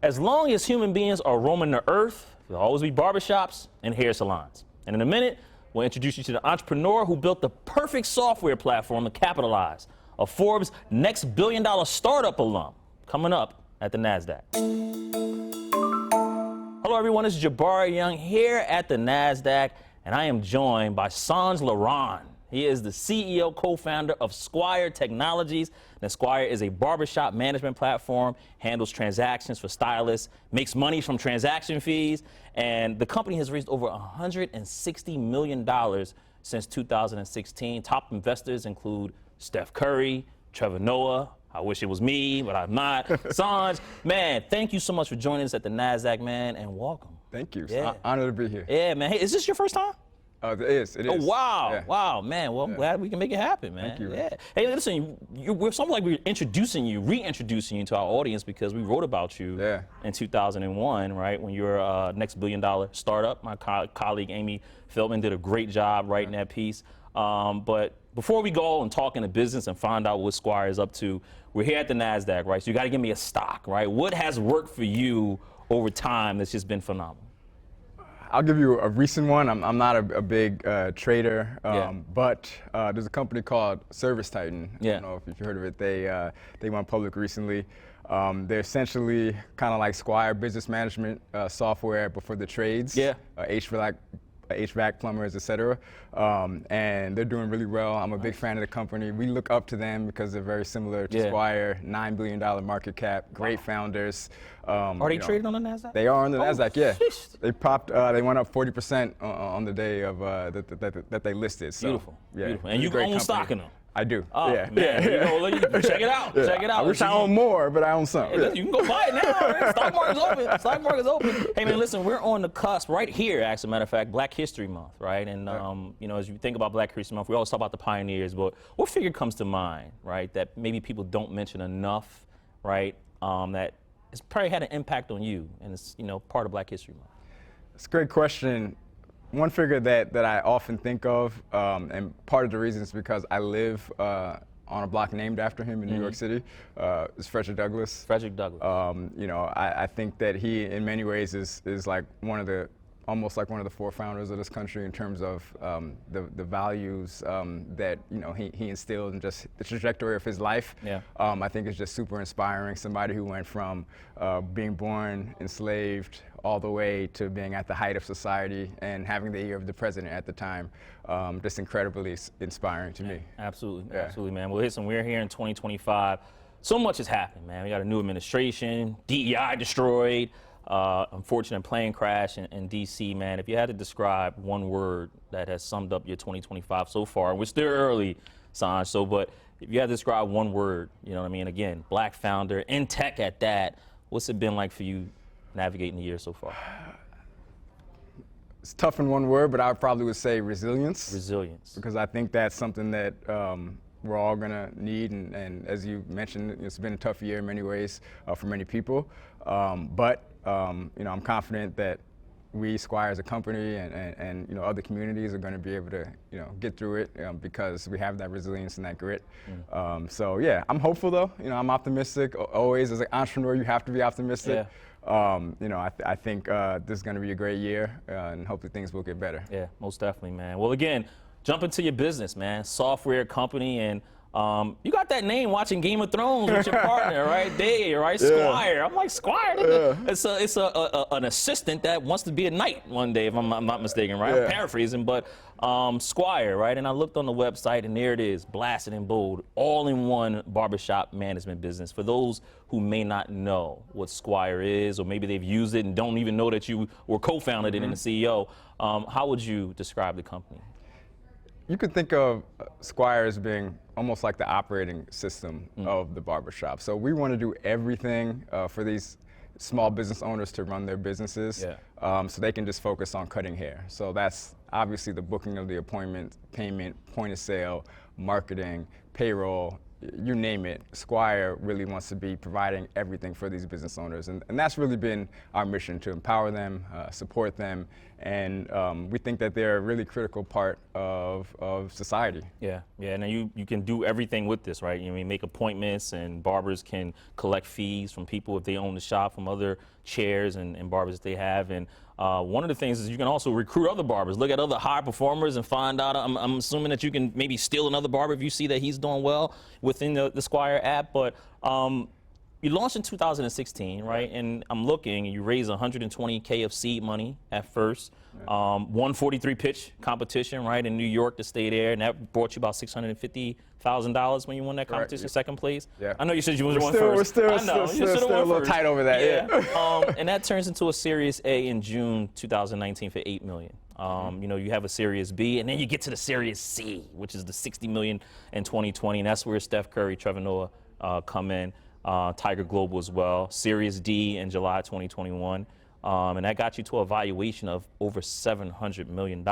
As long as human beings are roaming the earth, there'll always be barbershops and hair salons. And in a minute, we'll introduce you to the entrepreneur who built the perfect software platform to capitalize, a Forbes next billion-dollar startup alum, coming up at the Nasdaq. Hello everyone, it's Jabari Young here at the Nasdaq, and I am joined by Songe LaRon. He is the CEO, co-founder of Squire Technologies. Now, Squire is a barbershop management platform, handles transactions for stylists, makes money from transaction fees, and the company has raised over $160 million since 2016. Top investors include Steph Curry, Trevor Noah. I wish it was me, but I'm not. Songe, man, thank you so much for joining us at the Nasdaq, man, and welcome. Thank you. Yeah. It's an honor to be here. Yeah, man. Hey, is this your first time? It is. Oh, wow. Yeah. Wow, man. Well, I'm glad we can make it happen, man. Thank you. Yeah. Hey, listen, we're something like we're reintroducing you to our audience because we wrote about you in 2001, right, when you were a next billion-dollar startup. My colleague Amy Feldman did a great job writing that piece. But before we go and talk into business and find out what Squire is up to, we're here at the Nasdaq, right? So you got to give me a stock, right? What has worked for you over time that's just been phenomenal? I'll give you a recent one. I'm not a big trader, but there's a company called Service Titan. I don't know if you've heard of it. They went public recently. They're essentially kind of like Squire business management software, but for the trades. HVAC plumbers, etc. And they're doing really well. I'm a big fan of the company. We look up to them because they're very similar to Squire, $9 billion market cap, great founders. Are they traded on the Nasdaq? They are on the Nasdaq, yeah. Sheesh. They popped, they went up 40% on the day of that they listed. So, Beautiful, yeah, beautiful. And you own stock in them? I do. Oh, man. Check it out. Check it out. I wish I owned more, but I own some. You can go buy it now. Right? Stock market's open. Stock market's open. Hey, man, listen, we're on the cusp right here, as a matter of fact, Black History Month, right? And, you know, as you think about Black History Month, we always talk about the pioneers, but what figure comes to mind, right, that maybe people don't mention enough, right, that has probably had an impact on you and it's, you know, part of Black History Month? It's a great question. One figure that I often think of, and part of the reason is because I live on a block named after him in New York City, is Frederick Douglass. Frederick Douglass. You know, I think that he, in many ways, is like almost like one of the forefounders of this country in terms of the values that, you know, he instilled in just the trajectory of his life. I think it's just super inspiring. Somebody who went from being born enslaved all the way to being at the height of society and having the ear of the president at the time. Just incredibly inspiring to me. Absolutely, absolutely, man. Well, listen, we're here in 2025. So much has happened, man. We got a new administration, DEI destroyed, unfortunate plane crash in DC, man. If you had to describe one word that has summed up your 2025 so far, we're still early, Songe, but if you had to describe one word, you know what I mean, again, Black founder, in tech at that, what's it been like for you navigating the year so far? It's tough in one word, but I probably would say resilience. Resilience. Because I think that's something that we're all gonna need, and as you mentioned, it's been a tough year in many ways for many people. But you know, I'm confident that we, Squire as a company, and you know, other communities are going to be able to, you know, get through it because we have that resilience and that grit. So yeah, I'm hopeful though. You know, I'm optimistic. Always, as an entrepreneur, you have to be optimistic. You know, I think this is going to be a great year, and hopefully things will get better. Yeah, most definitely, man. Well, again, jump into your business, man. Software company, and you got that name watching Game of Thrones with your partner, right? Dave, right? Squire. I'm like, Squire? It's an assistant that wants to be a knight one day, if I'm not mistaken, right? I'm paraphrasing, but Squire, right? And I looked on the website, and there it is, blasted in bold, all-in-one barbershop management business. For those who may not know what Squire is, or maybe they've used it and don't even know that you were co-founded it and the CEO, how would you describe the company? You could think of Squire as being almost like the operating system of the barbershop. So we want to do everything for these small business owners to run their businesses so they can just focus on cutting hair. So that's obviously the booking of the appointment, payment, point of sale, marketing, payroll, you name it, Squire really wants to be providing everything for these business owners. And that's really been our mission, to empower them, support them, and we think that they're a really critical part of society. Yeah, and then you can do everything with this, right? You make appointments, and barbers can collect fees from people if they own the shop, from other chairs and barbers that they have. And one of the things is you can also recruit other barbers, look at other high performers and find out, I'm assuming that you can maybe steal another barber if you see that he's doing well within the Squire app. But you launched in 2016, right? And I'm looking, you raised $120K of seed money at first. 143 pitch competition, right, in New York to stay there, and that brought you about $650,000 when you won that competition, second place. Yeah. I know you said you was one first. We're still a little tight over that. Yeah. And that turns into a Series A in June 2019 for $8 million. You have a Series B, and then you get to the Series C, which is the $60 million in 2020, and that's where Steph Curry, Trevor Noah come in. Tiger Global as well. Series D in July 2021. And that got you to a valuation of over $700 million.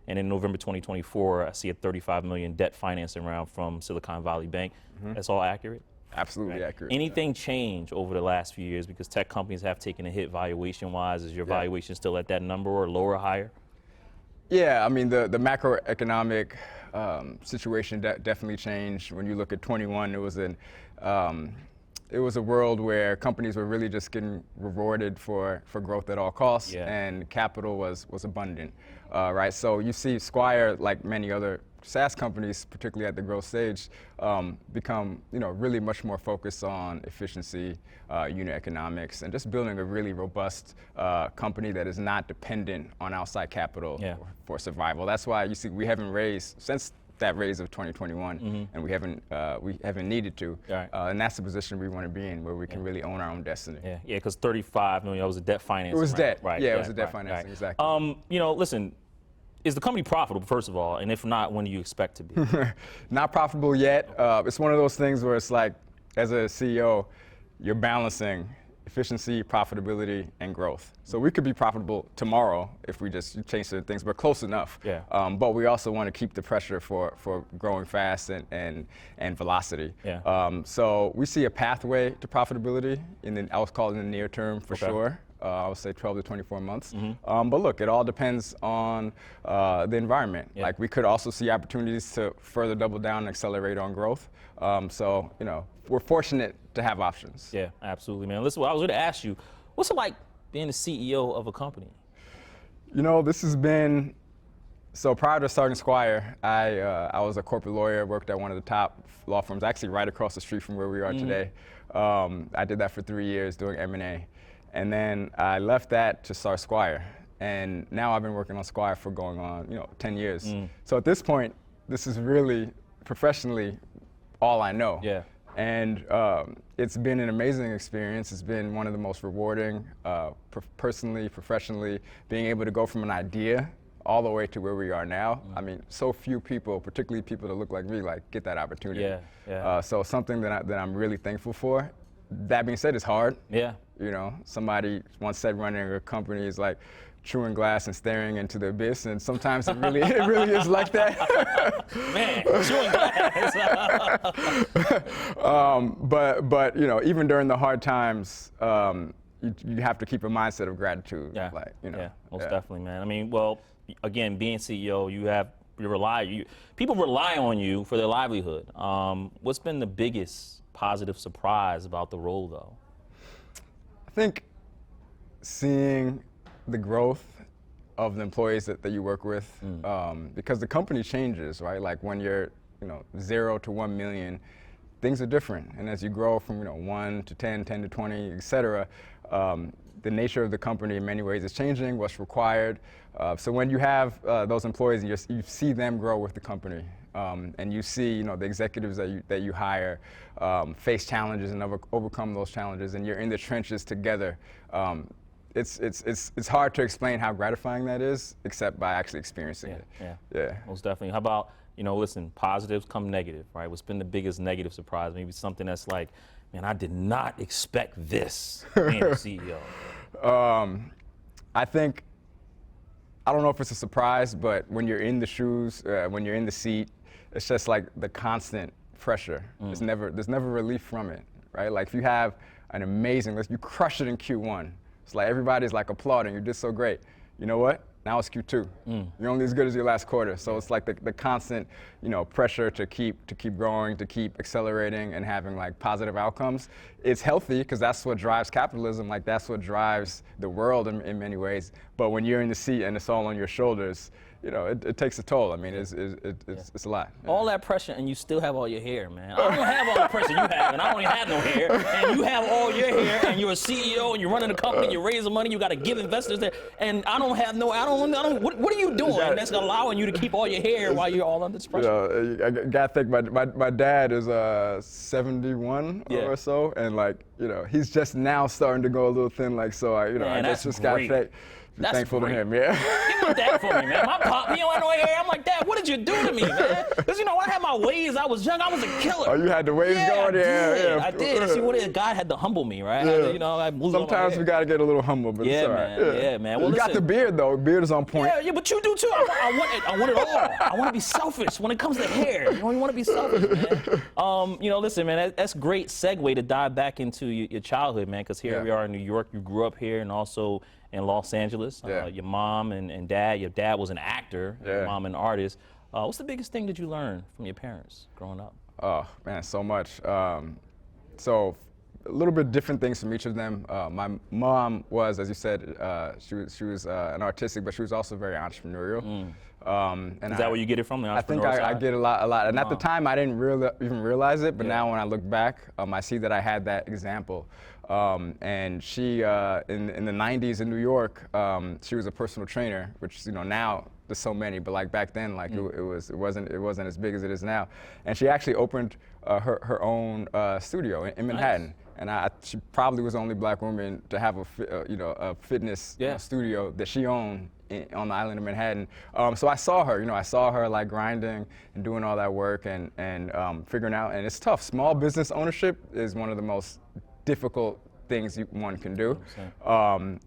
And in November 2024, I see a $35 million debt financing round from Silicon Valley Bank. That's all accurate? Absolutely accurate. Anything change over the last few years, because tech companies have taken a hit valuation-wise? Is your valuation still at that number, or lower or higher? Yeah, I mean, the macroeconomic situation definitely changed. When you look at 21, it was a world where companies were really just getting rewarded for growth at all costs, and capital was abundant, right? So you see Squire, like many other SaaS companies, particularly at the growth stage, become really much more focused on efficiency, unit economics, and just building a really robust company that is not dependent on outside capital for survival. That's why you see we haven't raised since that raise of 2021, and we haven't needed to, and that's the position we want to be in, where we can really own our own destiny. Yeah, because $35 million was a debt financing. It was debt, right? Yeah, it was a debt financing, exactly. Listen, is the company profitable, first of all, and if not, when do you expect to be? Not profitable yet. It's one of those things where it's like, as a CEO, you're balancing efficiency, profitability, and growth. So we could be profitable tomorrow if we just change certain things, but close enough. But we also want to keep the pressure for growing fast and velocity. So we see a pathway to profitability I would call it in the near term for sure. I would say 12 to 24 months. But look, it all depends on the environment. Like, we could also see opportunities to further double down and accelerate on growth. So we're fortunate to have options. Yeah, absolutely, man. Listen, I was going to ask you, what's it like being the CEO of a company? This has been, so prior to starting Squire, I was a corporate lawyer, worked at one of the top law firms, actually right across the street from where we are today. I did that for 3 years doing M&A. And then I left that to start Squire. And now I've been working on Squire for going on, 10 years. So at this point, this is really professionally all I know. And it's been an amazing experience. It's been one of the most rewarding, personally, professionally, being able to go from an idea all the way to where we are now. I mean, so few people, particularly people that look like me, get that opportunity. So something that I'm really thankful for. That being said, it's hard. Somebody once said running a company is like chewing glass and staring into the abyss, and sometimes it really is like that. Man, chewing glass. But even during the hard times, you have to keep a mindset of gratitude. Most definitely, man. I mean, well, again, being CEO, people rely on you for their livelihood. What's been the biggest positive surprise about the role, though? I think seeing the growth of the employees that you work with, because the company changes, right? Like, when you're 0 to 1 million, things are different. And as you grow from 1 to 10, 10 to 20, et cetera, the nature of the company in many ways is changing, what's required. So when you have those employees and you see them grow with the company, and you see the executives that you hire face challenges and overcome those challenges, and you're in the trenches together, it's hard to explain how gratifying that is, except by actually experiencing it. Yeah, most definitely. How about, listen, positives come negative, right? What's been the biggest negative surprise? Maybe something that's like, man, I did not expect this being a CEO. I don't know if it's a surprise, but when you're in the shoes, when you're in the seat, it's just like the constant pressure. There's never relief from it, right? Like if you have an amazing, you crush it in Q1. It's like everybody's like applauding, you did so great. You know what? Now it's Q2. You're only as good as your last quarter. So it's like the constant, pressure to keep growing, to keep accelerating and having like positive outcomes. It's healthy because that's what drives capitalism. Like that's what drives the world in many ways. But when you're in the seat and it's all on your shoulders, it takes a toll. I mean, it's a lot. All that pressure, and you still have all your hair, man. I don't have all the pressure you have, and I don't even have no hair. And you have all your hair, and you're a CEO, and you're running a company, you're raising money, you got to give investors there. And I don't have no, what are you doing that's allowing you to keep all your hair while you're all under this pressure? I got to think, my dad is 71 or so, and he's just now starting to go a little thin, so I just got to thankful to him, yeah. Give me that for me, man. My pop, he don't have no hair. I'm like, Dad, what did you do to me, man? Because, I had my waves. I was young. I was a killer. Oh, you had the waves going? I did. See, God had to humble me, right? I moved Sometimes we got to get a little humble, but it's all right. Yeah, man. Well, you got the beard, though. Beard is on point. Yeah, but you do, too. I want it all. I want to be selfish when it comes to hair. You want to be selfish, man. Listen, man, that's a great segue to dive back into your childhood, man, because here we are in New York. You grew up here and also in Los Angeles. Your mom and dad, your dad was an actor, your mom an artist. What's the biggest thing that you learned from your parents growing up? Oh, man, so much. So a little bit different things from each of them. My mom was, as you said, she was an artistic, but she was also very entrepreneurial. Is that where you get it from, the entrepreneurial I think I get a lot. And at the time, I didn't even realize it, but now when I look back, I see that I had that example. And she, in the 90s in New York, she was a personal trainer, which now there's so many, but back then, it wasn't as big as it is now. And she actually opened her own studio in Manhattan. Nice. And she probably was the only black woman to have a fitness studio that she owned on the island of Manhattan. So I saw her, grinding and doing all that work and figuring out, and it's tough. Small business ownership is one of the most difficult things one can do.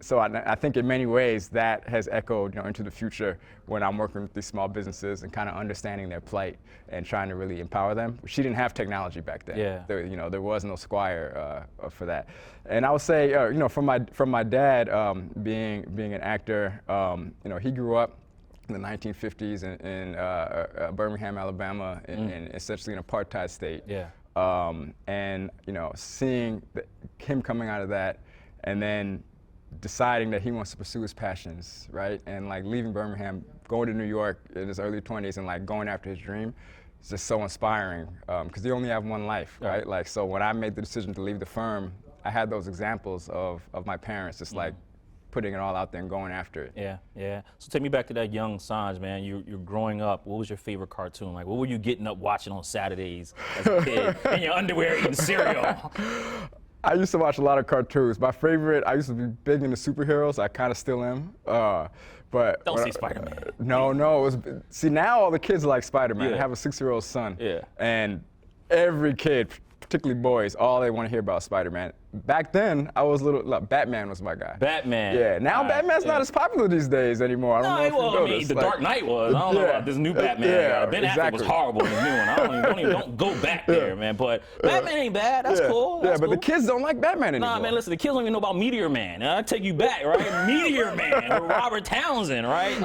So I think in many ways that has echoed into the future when I'm working with these small businesses and kind of understanding their plight and trying to really empower them. She didn't have technology back then. There was no Squire for that. And I would say from my dad being an actor, he grew up in the 1950s in Birmingham, Alabama, in essentially an apartheid state. And seeing him coming out of that, and then deciding that he wants to pursue his passions, right? And leaving Birmingham, going to New York in his early 20s, and going after his dream, is just so inspiring. Because you only have one life, right? So when I made the decision to leave the firm, I had those examples of my parents just putting it all out there and going after it. Yeah. So take me back to that young Songe, man. You're growing up. What was your favorite cartoon? What were you getting up watching on Saturdays as a kid in your underwear eating cereal? I used to watch a lot of cartoons. My favorite, I used to be big into superheroes. I kind of still am. But don't say Spider-Man. No. See, now all the kids like Spider-Man. I have a 6-year-old son. And every kid, particularly boys, all they want to hear about is Spider-Man. Back then, I was Batman was my guy. Batman. Yeah, now Batman's not as popular these days anymore. I don't know if you noticed. The Dark Knight was. I don't know about this new Batman. Ben Affleck was horrible in the new one. Don't go back there, man. But Batman ain't bad. That's cool. That's cool. But the kids don't like Batman anymore. Nah, man, listen, the kids don't even know about Meteor Man. I'll take you back, right? Meteor Man with Robert Townsend, right?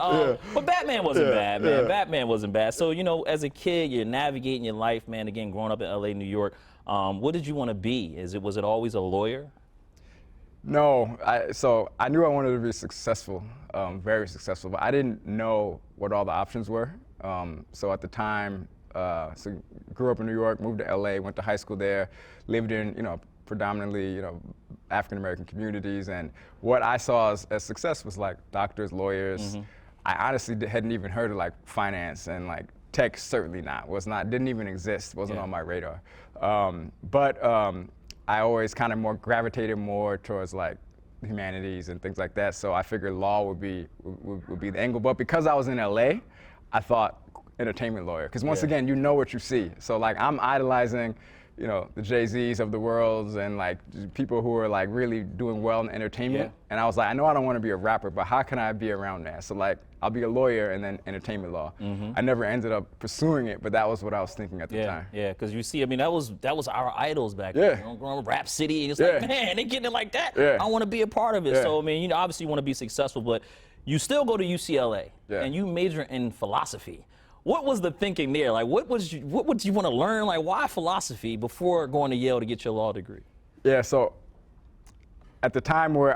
But Batman wasn't bad, man. Batman wasn't bad. So, as a kid, you're navigating your life, man, again, growing up in LA, New York. What did you want to be? Was it always a lawyer? No, so I knew I wanted to be successful, very successful, but I didn't know what all the options were. So at the time, grew up in New York, moved to LA, went to high school there, lived in predominantly African American communities, and what I saw as success was doctors, lawyers. I honestly hadn't even heard of finance and tech, certainly didn't even exist, wasn't on my radar. But I always kind of gravitated more towards humanities and things like that. So I figured law would be the angle. But because I was in LA, I thought entertainment lawyer. Because once again, you know what you see. So I'm idolizing you know, the Jay-Z's of the world and like people who are like really doing well in entertainment. Yeah. And I was like, I know I don't want to be a rapper, but how can I be around that? So like, I'll be a lawyer and then entertainment law. I never ended up pursuing it, but that was what I was thinking at the time. Yeah, because you see, I mean, that was our idols back Yeah. then. You know, growing up Rap City, and it's Yeah. like, man, they getting it like that. Yeah. I want to be a part of it. Yeah. So, I mean, you know, obviously you want to be successful, but you still go to UCLA, Yeah. and you major in philosophy. What was the thinking there? Like, what would you want to learn? Like, why philosophy before going to Yale to get your law degree? Yeah, so at the time when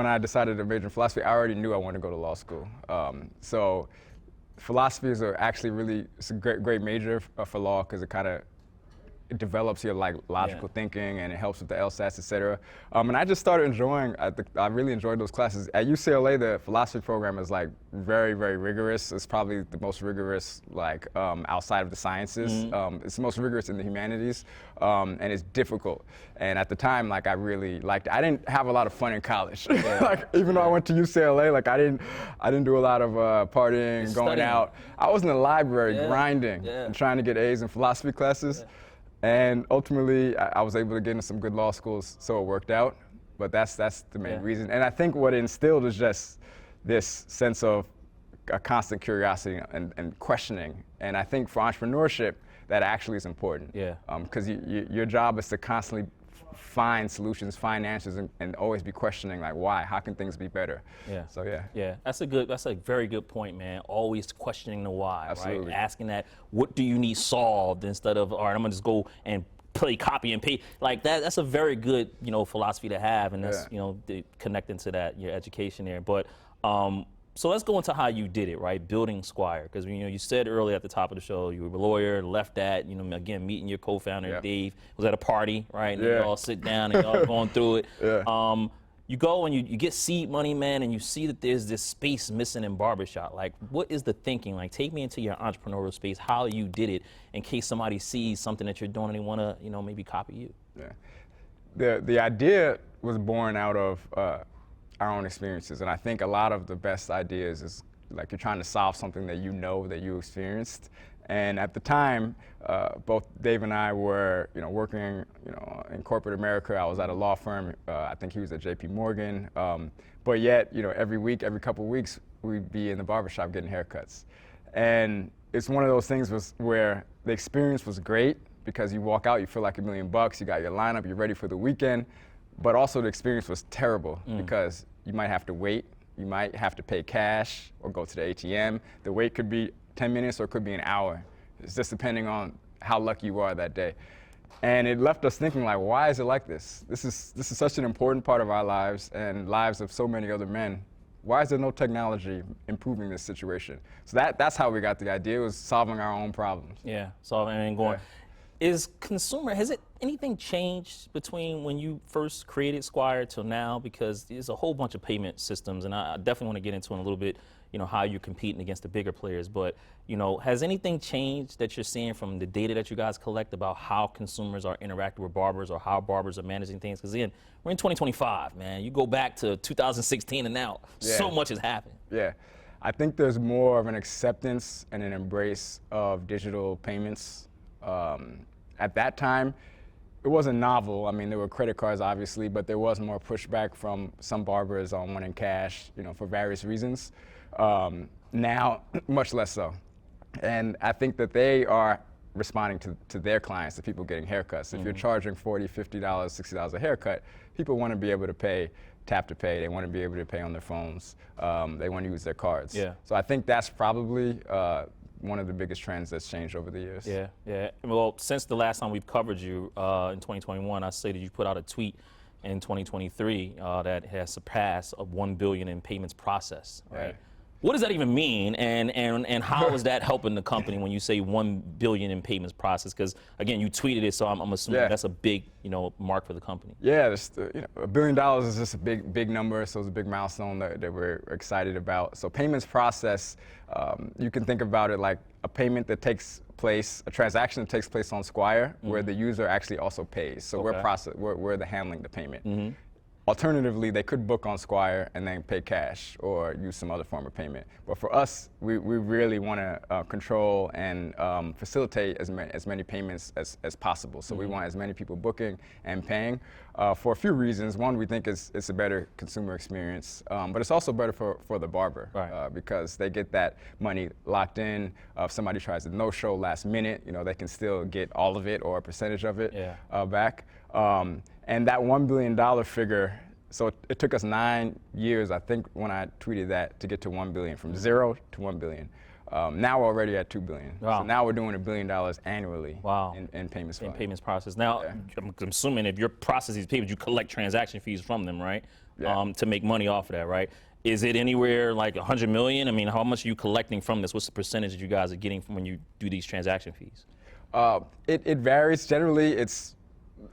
I decided to major in philosophy, I already knew I wanted to go to law school. So philosophy is it's a great major for law because it develops your like logical thinking and it helps with the LSATs, et cetera. And I just started enjoying, I really enjoyed those classes. At UCLA, the philosophy program is like very, very rigorous. It's probably the most rigorous like outside of the sciences. It's the most rigorous in the humanities, and it's difficult. And at the time, like I really liked it. I didn't have a lot of fun in college. Like even though I went to UCLA, like I didn't do a lot of partying, going out. I was in the library grinding and trying to get A's in philosophy classes. And ultimately, I was able to get into some good law schools, so it worked out. But that's the main reason. And I think what it instilled is just this sense of a constant curiosity and questioning. And I think for entrepreneurship, that actually is important. Yeah. Because your job is to constantly find solutions, find answers, and always be questioning like why, how can things be better? Yeah. So yeah. Yeah, that's a very good point, man. Always questioning the why, Absolutely. right? Asking that, what do you need solved instead of, all right, I'm gonna just go and play copy and paste. Like that's a very good, you know, philosophy to have, and that's, you know, connecting to that, your education there. But so let's go into how you did it, right? Building Squire, because you know you said earlier at the top of the show you were a lawyer, left that, you know, again meeting your co-founder Dave was at a party, right? And you all sit down and y'all going through it. You go and you get seed money, man, and you see that there's this space missing in barbershop. Like, what is the thinking? Like, take me into your entrepreneurial space, how you did it, in case somebody sees something that you're doing and they want to, you know, maybe copy you. Yeah. The idea was born out of our own experiences, and I think a lot of the best ideas is like you're trying to solve something that you know that you experienced. And at the time, both Dave and I were, you know, working, you know, in corporate America. I was at a law firm. I think he was at JP Morgan. But yet, you know, every couple of weeks, we'd be in the barbershop getting haircuts. And it's one of those things where the experience was great because you walk out, you feel like $1 million, you got your lineup, you're ready for the weekend. But also the experience was terrible because you might have to wait, you might have to pay cash or go to the ATM. The wait could be 10 minutes or it could be an hour. It's just depending on how lucky you are that day. And it left us thinking like, why is it like this? This is such an important part of our lives and lives of so many other men. Why is there no technology improving this situation? So that's how we got the idea, was solving our own problems. Yeah, solving and going. Has anything changed between when you first created Squire till now? Because there's a whole bunch of payment systems, and I definitely want to get into in a little bit, you know, how you're competing against the bigger players. But, you know, has anything changed that you're seeing from the data that you guys collect about how consumers are interacting with barbers or how barbers are managing things? Because again, we're in 2025, man. You go back to 2016 and now, so much has happened. Yeah. I think there's more of an acceptance and an embrace of digital payments. At that time, it wasn't novel. I mean, there were credit cards, obviously, but there was more pushback from some barbers on wanting cash, you know, for various reasons. Now, much less so. And I think that they are responding to their clients, to people getting haircuts. If you're charging $40, $50, $60 a haircut, people want to be able to pay tap to pay. They want to be able to pay on their phones. They want to use their cards. Yeah. So I think that's probably one of the biggest trends that's changed over the years. Yeah, yeah. Well, since the last time we've covered you in 2021, I say that you put out a tweet in 2023 that has surpassed 1 billion in payments processed, right? Yeah. What does that even mean, and how is that helping the company when you say 1 billion in payments processed? Because again, you tweeted it, so I'm assuming that's a big, you know, mark for the company. Yeah, you know, $1 billion is just a big number, so it's a big milestone that we're excited about. So payments processed, you can think about it like a payment that takes place, a transaction that takes place on Squire, where the user actually also pays. So we're handling the payment. Alternatively, they could book on Squire and then pay cash or use some other form of payment. But for us, we really want to control and facilitate as many payments as possible. So we want as many people booking and paying for a few reasons. One, we think it's a better consumer experience, but it's also better for the barber, right. because they get that money locked in. If somebody tries to no-show last minute, they can still get all of it or a percentage of it back. And that $1 billion figure, so it took us 9 years, I think, when I tweeted that, to get to 1 billion, from 0 to 1 billion. Now we're already at 2 billion. Wow. So now we're doing $1 billion annually wow. in payments. In payments process. Now, I'm assuming if you're processing these payments, you collect transaction fees from them, right? To make money off of that, right? Is it anywhere like 100 million? I mean, how much are you collecting from this? What's the percentage that you guys are getting from when you do these transaction fees? It varies. Generally, it's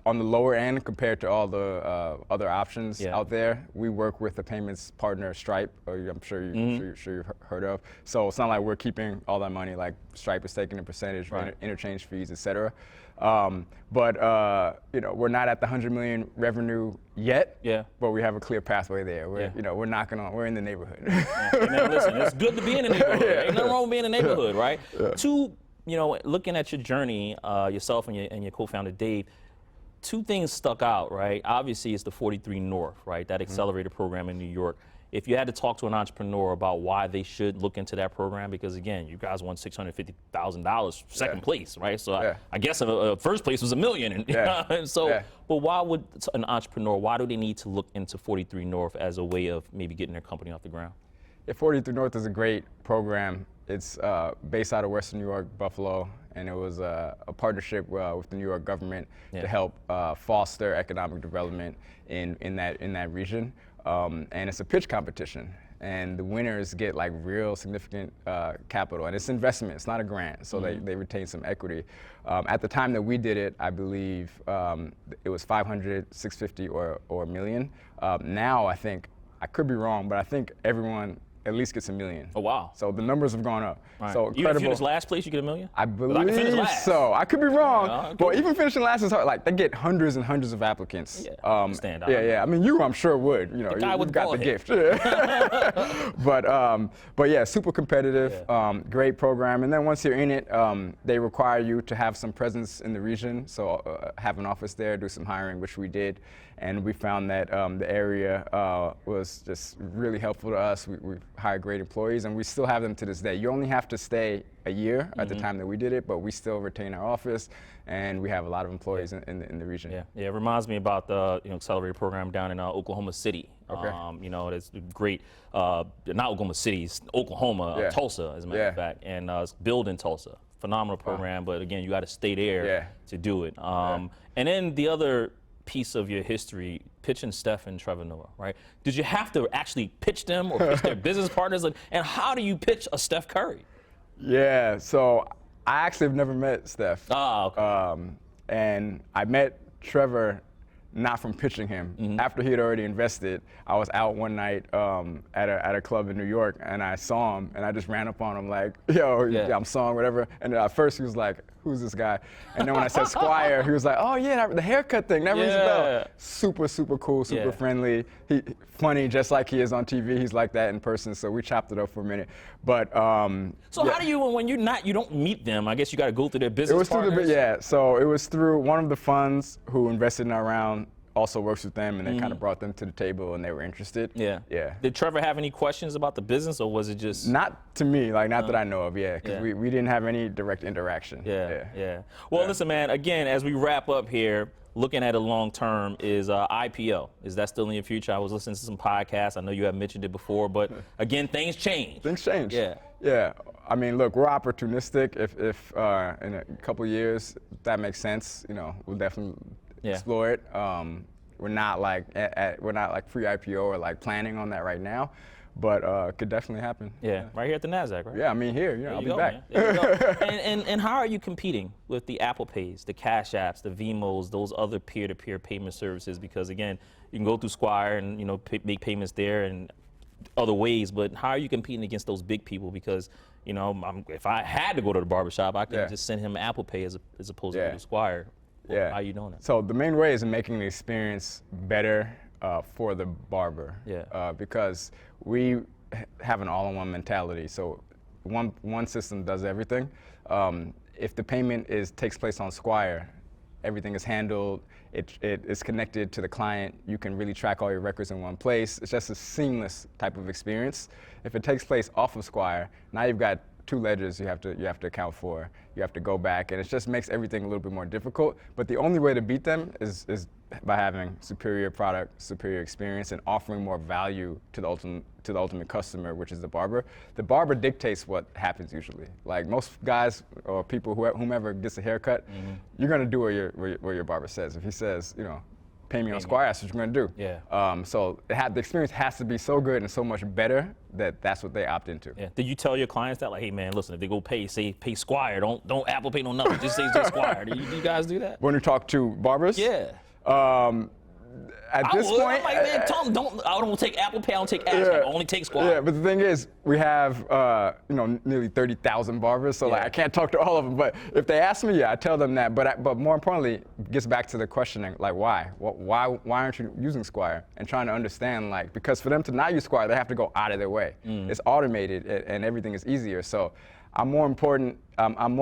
on the lower end compared to all the other options out there. We work with a payments partner, Stripe, I'm sure you've heard of. So it's not like we're keeping all that money, like Stripe is taking a percentage, interchange fees, et cetera. But we're not at the 100 million revenue yet. But we have a clear pathway there. We're knocking on. We're in the neighborhood. Now, listen, it's good to be in the neighborhood. Ain't nothing wrong with being in the neighborhood, right? Two, looking at your journey, yourself and your co-founder Dave. Two things stuck out, right? Obviously, it's the 43 North, right? That accelerator program in New York. If you had to talk to an entrepreneur about why they should look into that program, because again, you guys won $650,000, second place, right? So I guess first place was $1 million. And so, but why would an entrepreneur, why do they need to look into 43 North as a way of maybe getting their company off the ground? 43 North is a great program. It's based out of Western New York, Buffalo, and it was a partnership with the New York government to help foster economic development in that region. And it's a pitch competition, and the winners get like real significant capital, and it's investment. It's not a grant, so they retain some equity. At the time that we did it, I believe it was 500, 650, or $1 million. Now I think, I could be wrong, but I think everyone at least gets $1 million. Oh, wow. So the numbers have gone up. Right. So Even if you finish last place, you get $1 million? I believe so. I could be wrong. But even finishing last is hard. Like, they get hundreds and hundreds of applicants. I understand. I mean, you, I'm sure, would. You've got the gift. But yeah, super competitive, great program. And then once you're in it, they require you to have some presence in the region. So have an office there, do some hiring, which we did. And we found that the area was just really helpful to us. We hired great employees, and we still have them to this day. You only have to stay a year at the time that we did it, but we still retain our office, and we have a lot of employees in the region. Yeah, it reminds me about the accelerator program down in Oklahoma City. It's great. Not Oklahoma City, it's Oklahoma, Tulsa, as a matter of fact, and it's built in Tulsa. Phenomenal program, but again, you got to stay there to do it. And then the other piece of your history, pitching Steph and Trevor Noah, right? Did you have to actually pitch them or pitch their business partners? And how do you pitch a Steph Curry? Yeah, so I actually have never met Steph. And I met Trevor not from pitching him. After he had already invested, I was out one night at a club in New York, and I saw him, and I just ran up on him like, yo, I'm Songe, whatever. And at first he was like, who's this guy? And then when I said Squire, he was like, oh yeah, the haircut thing, that rings a bell. Super, super cool, super friendly. He funny, just like he is on TV. He's like that in person, so we chopped it up for a minute. But so how do you, when you don't meet them, I guess you got to go through their business partners? So it was through one of the funds who invested in our round, also works with them, and then kind of brought them to the table, and they were interested. Did Trevor have any questions about the business, or was it just? Not to me, like not that I know of, because we didn't have any direct interaction. Well, listen, man, again, as we wrap up here, looking at it long term, is IPO. Is that still in your future? I was listening to some podcasts. I know you have mentioned it before, but again, things change. Things change. Yeah. I mean, look, we're opportunistic. If in a couple years that makes sense, we'll definitely explore it. We're not like pre-IPO or like planning on that right now, but could definitely happen. Right here at the Nasdaq, right? Yeah, I mean here, I'll be back. And how are you competing with the Apple Pays, the Cash Apps, the Vimos, those other peer-to-peer payment services? Because again, you can go through Squire and make payments there and other ways, but how are you competing against those big people? Because if I had to go to the barbershop, I could just send him Apple Pay as opposed to go to Squire. How are you doing that? So the main way is making the experience better for the barber. Yeah. Because we have an all-in-one mentality. So one system does everything. If the payment takes place on Squire, everything is handled. It is connected to the client. You can really track all your records in one place. It's just a seamless type of experience. If it takes place off of Squire, now you've got 2 ledgers you have to account for. You have to go back, and it just makes everything a little bit more difficult. But the only way to beat them is by having superior product, superior experience, and offering more value to the ultimate customer, which is the barber. The barber dictates what happens usually. Like most guys or people, whomever gets a haircut, you're gonna do what your barber says. If he says, pay me on Squire, that's what you're gonna do. Yeah. So the experience has to be so good and so much better that's what they opt into. Yeah. Did you tell your clients that, like, hey man, listen, if they go pay Squire, don't Apple Pay, no nothing, just say Squire. Do you guys do that? When you talk to barbers? Yeah. At this point, I'm like, man, tell them, I don't take Apple Pay, I don't take Ash, only take Squire. Yeah, but the thing is, we have nearly 30,000 barbers, so like I can't talk to all of them. But if they ask me, I tell them that. But more importantly, it gets back to the questioning, like why? Why aren't you using Squire? And trying to understand, like, because for them to not use Squire, they have to go out of their way. It's automated and everything is easier. So I'm more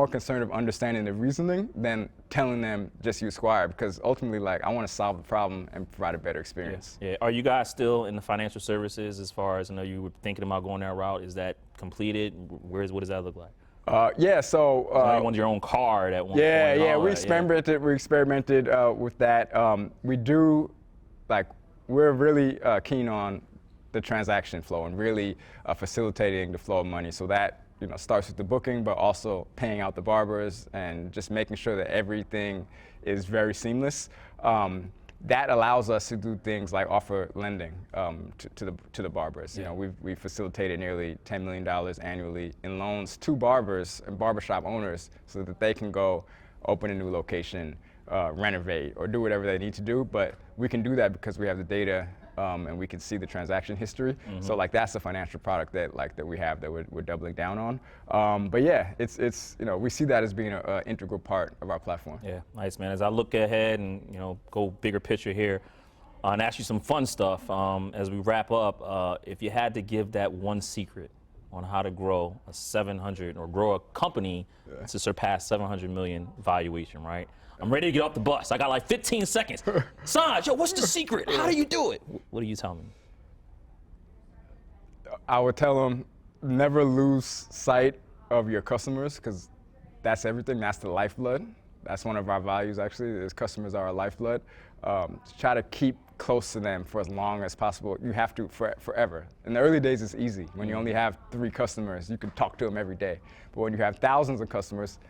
concerned of understanding the reasoning than telling them just use Squire, because ultimately, like, I want to solve the problem and provide a better experience. Yeah. Are you guys still in the financial services as far as, I know you were thinking about going that route? Is that completed? What does that look like? Yeah, so you want your own card at one point. Yeah, we experimented with that. We do, like, we're really keen on the transaction flow and really facilitating the flow of money. So that starts with the booking, but also paying out the barbers and just making sure that everything is very seamless. That allows us to do things like offer lending to the barbers. Yeah. We've facilitated nearly $10 million annually in loans to barbers and barbershop owners so that they can go open a new location, renovate, or do whatever they need to do. But we can do that because we have the data and we can see the transaction history. So like that's a financial product that we have that we're doubling down on. But yeah, it's we see that as being an integral part of our platform. Yeah, nice, man. As I look ahead and go bigger picture here, and ask you some fun stuff as we wrap up. If you had to give that one secret on how to grow grow a company to surpass 700 million valuation, right? I'm ready to get off the bus. I got like 15 seconds. Songe, what's the secret? How do you do it? What do you tell me? I would tell them never lose sight of your customers, because that's everything. That's the lifeblood. That's one of our values, actually, is customers are our lifeblood. Try to keep close to them for as long as possible. You have to forever. In the early days, it's easy. When you only have 3 customers, you can talk to them every day. But when you have thousands of customers,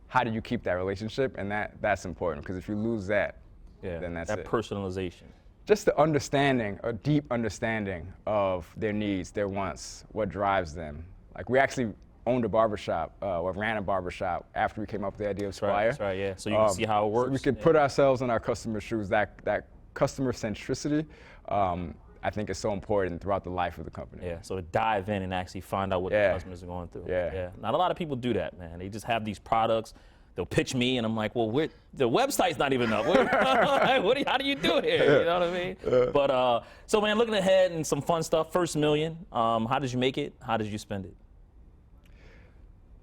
how do you keep that relationship? And that's important, because if you lose that, then that's it. That personalization. Just the understanding, a deep understanding of their needs, their wants, what drives them. Like, we actually owned a barbershop, or ran a barbershop after we came up with the idea of Squire. That's right, yeah. So you can see how it works. So we could put ourselves in our customers' shoes. That customer centricity, I think, is so important throughout the life of the company. Yeah, so to dive in and actually find out what the customers are going through. Yeah. Not a lot of people do that, man. They just have these products. They'll pitch me, and I'm like, well, the website's not even up. How do you do it here? You know what I mean? But so, man, looking ahead and some fun stuff. First million. How did you make it? How did you spend it?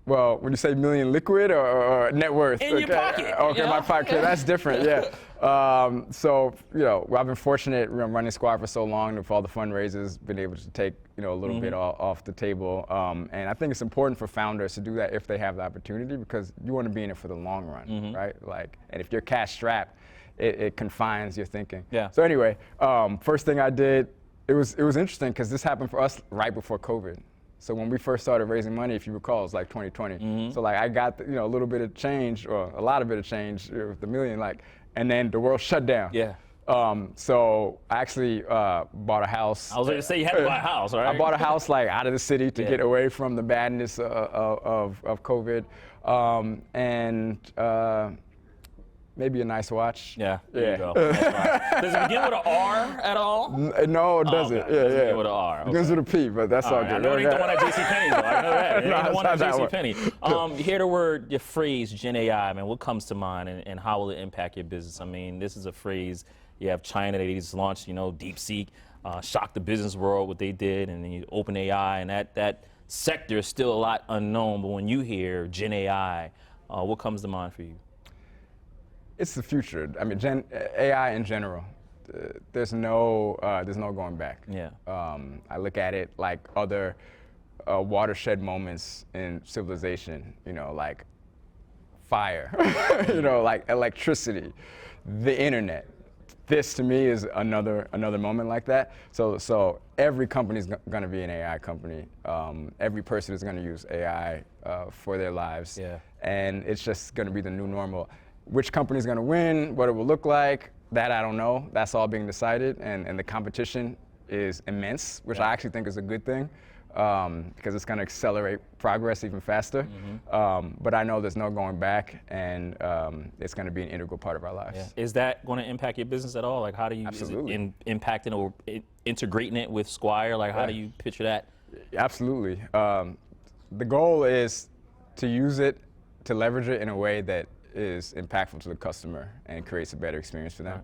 Well, when you say million liquid or net worth? In your pocket. Okay, my pocket. That's different. Yeah. So I've been fortunate running Squire for so long, with all the fundraisers, been able to take a little bit off the table. And I think it's important for founders to do that if they have the opportunity, because you want to be in it for the long run, right? Like, and if you're cash strapped, it confines your thinking. Yeah. So anyway, first thing I did, it was interesting because this happened for us right before COVID. So when we first started raising money, if you recall, it was like 2020. So like I got a little bit of change, or a lot of bit of change with the million, and then the world shut down. Yeah. So I actually bought a house. I was going to say you had to buy a house, right? I bought a house out of the city to get away from the badness of COVID, and maybe a nice watch. Yeah. There you go. Does it begin with an R at all? No, it doesn't. Okay. It begins with an R. It begins with a P, but that's all good. I know it ain't the one at JCPenney, though. I know that. It ain't the one at not JCPenney. You hear the phrase Gen AI, man. What comes to mind, and how will it impact your business? I mean, this is a phrase You have China, they just launched, DeepSeek, shocked the business world what they did, and then you open AI, and that sector is still a lot unknown. But when you hear Gen AI, what comes to mind for you? It's the future. I mean, AI in general. There's no going back. Yeah. I look at it like other watershed moments in civilization. Like fire. Like electricity, the internet. This to me is another moment like that. So every company is going to be an AI company. Every person is going to use AI for their lives. Yeah. And it's just going to be the new normal. Which company is going to win, what it will look like, that I don't know. That's all being decided, and the competition is immense, which I actually think is a good thing, because it's going to accelerate progress even faster. But I know there's no going back, and it's going to be an integral part of our lives. Yeah. Is that going to impact your business at all? Like, how do you Absolutely. Is it impacting or integrating it with Squire? Like, how do you picture that? Absolutely. The goal is to use it, to leverage it in a way that is impactful to the customer and creates a better experience for them.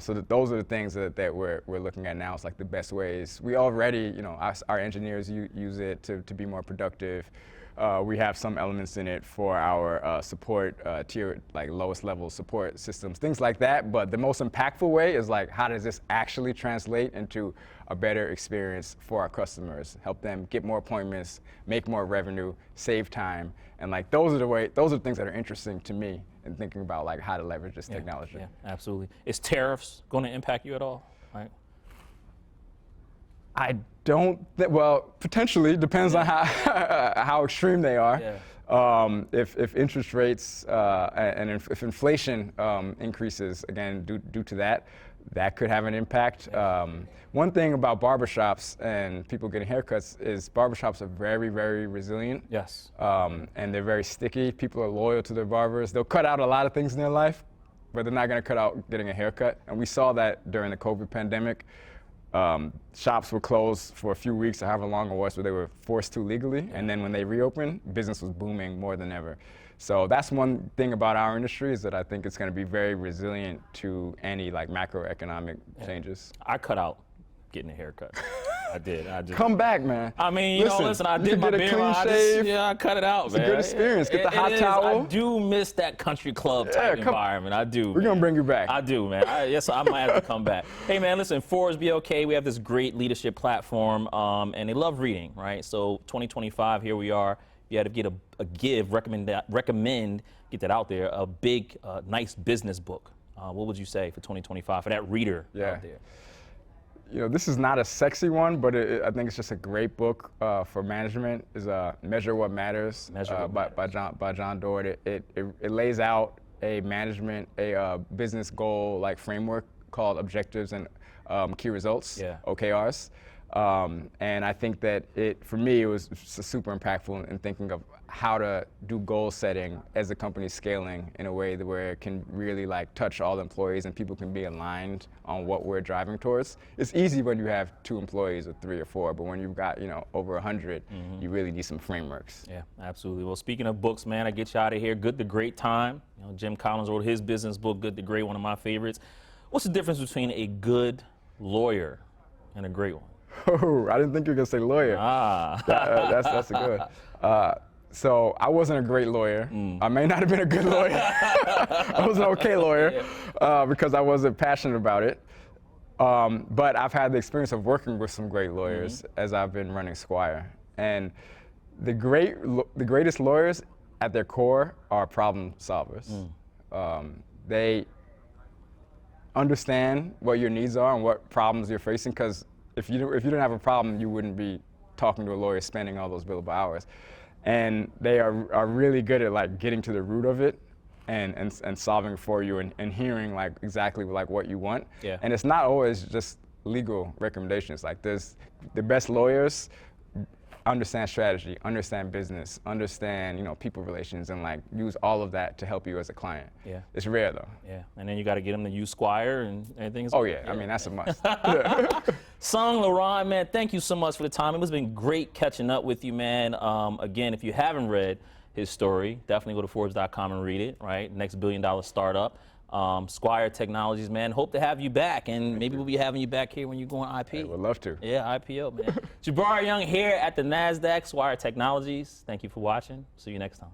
So those are the things that we're looking at now. It's like the best ways. We already, our engineers use it to be more productive. We have some elements in it for our support tier, like lowest level support systems, things like that. But the most impactful way is like, how does this actually translate into a better experience for our customers? Help them get more appointments, make more revenue, save time, and like those are the things that are interesting to me in thinking about like how to leverage this technology. Yeah, absolutely. Is tariffs going to impact you at all? Right. I don't well, potentially, depends on how extreme they are. Yeah. If interest rates and if inflation increases, again, due to that could have an impact. One thing about barbershops and people getting haircuts is barbershops are very, very resilient. Yes. And they're very sticky. People are loyal to their barbers. They'll cut out a lot of things in their life, but they're not going to cut out getting a haircut. And we saw that during the COVID pandemic. Shops were closed for a few weeks, or however long it was, where they were forced to legally. And then when they reopened, business was booming more than ever. So that's one thing about our industry, is that I think it's going to be very resilient to any like macroeconomic changes. I cut out getting a haircut. I did. Come back, man. I mean, listen, I did my beard. I cut it out, it's man. It's a good experience. Get the hot towel. I do miss that country club type environment. I do. We're going to bring you back. I do, man. Yes, I might have to come back. Hey, man, listen, Forbes BLK, we have this great leadership platform, and they love reading, right? So 2025, here we are. You had to get recommend, get that out there, a big, nice business book. What would you say for 2025 for that reader out there? This is not a sexy one, but I think it's just a great book for management. Is Measure What Matters, by John Doerr. It lays out a business goal like framework called Objectives and Key Results, OKRs. And I think that for me, it was super impactful in thinking of how to do goal setting as a company scaling in a way where it can really like touch all employees and people can be aligned on what we're driving towards. It's easy when you have 2 employees or 3 or 4, but when you've got over 100, you really need some frameworks. Yeah, absolutely. Well, speaking of books, man, I get you out of here. Good to Great Time. Jim Collins wrote his business book, Good to Great, one of my favorites. What's the difference between a good lawyer and a great one? Oh, I didn't think you were gonna say lawyer. That's a good. So I wasn't a great lawyer. I may not have been a good lawyer. I was an okay lawyer because I wasn't passionate about it. But I've had the experience of working with some great lawyers as I've been running Squire. And the greatest lawyers at their core are problem solvers. They understand what your needs are and what problems you're facing, because if you didn't have a problem, you wouldn't be talking to a lawyer, spending all those billable hours. And they are really good at like getting to the root of it and solving for you and hearing like exactly like what you want. Yeah. And it's not always just legal recommendations. Like the best lawyers understand strategy, understand business, understand people relations, and like use all of that to help you as a client. Yeah. It's rare though. Yeah. And then you got to get them to use Squire and everything. Oh yeah. I mean that's a must. Songe LaRon, man, thank you so much for the time. It has been great catching up with you, man. Again, if you haven't read his story, definitely go to Forbes.com and read it. Right, next $1 billion startup. Squire Technologies, man. Hope to have you back, and maybe we'll be having you back here when you go on IP. I would love to. Yeah, IPO, man. Jabari Young here at the Nasdaq, Squire Technologies. Thank you for watching. See you next time.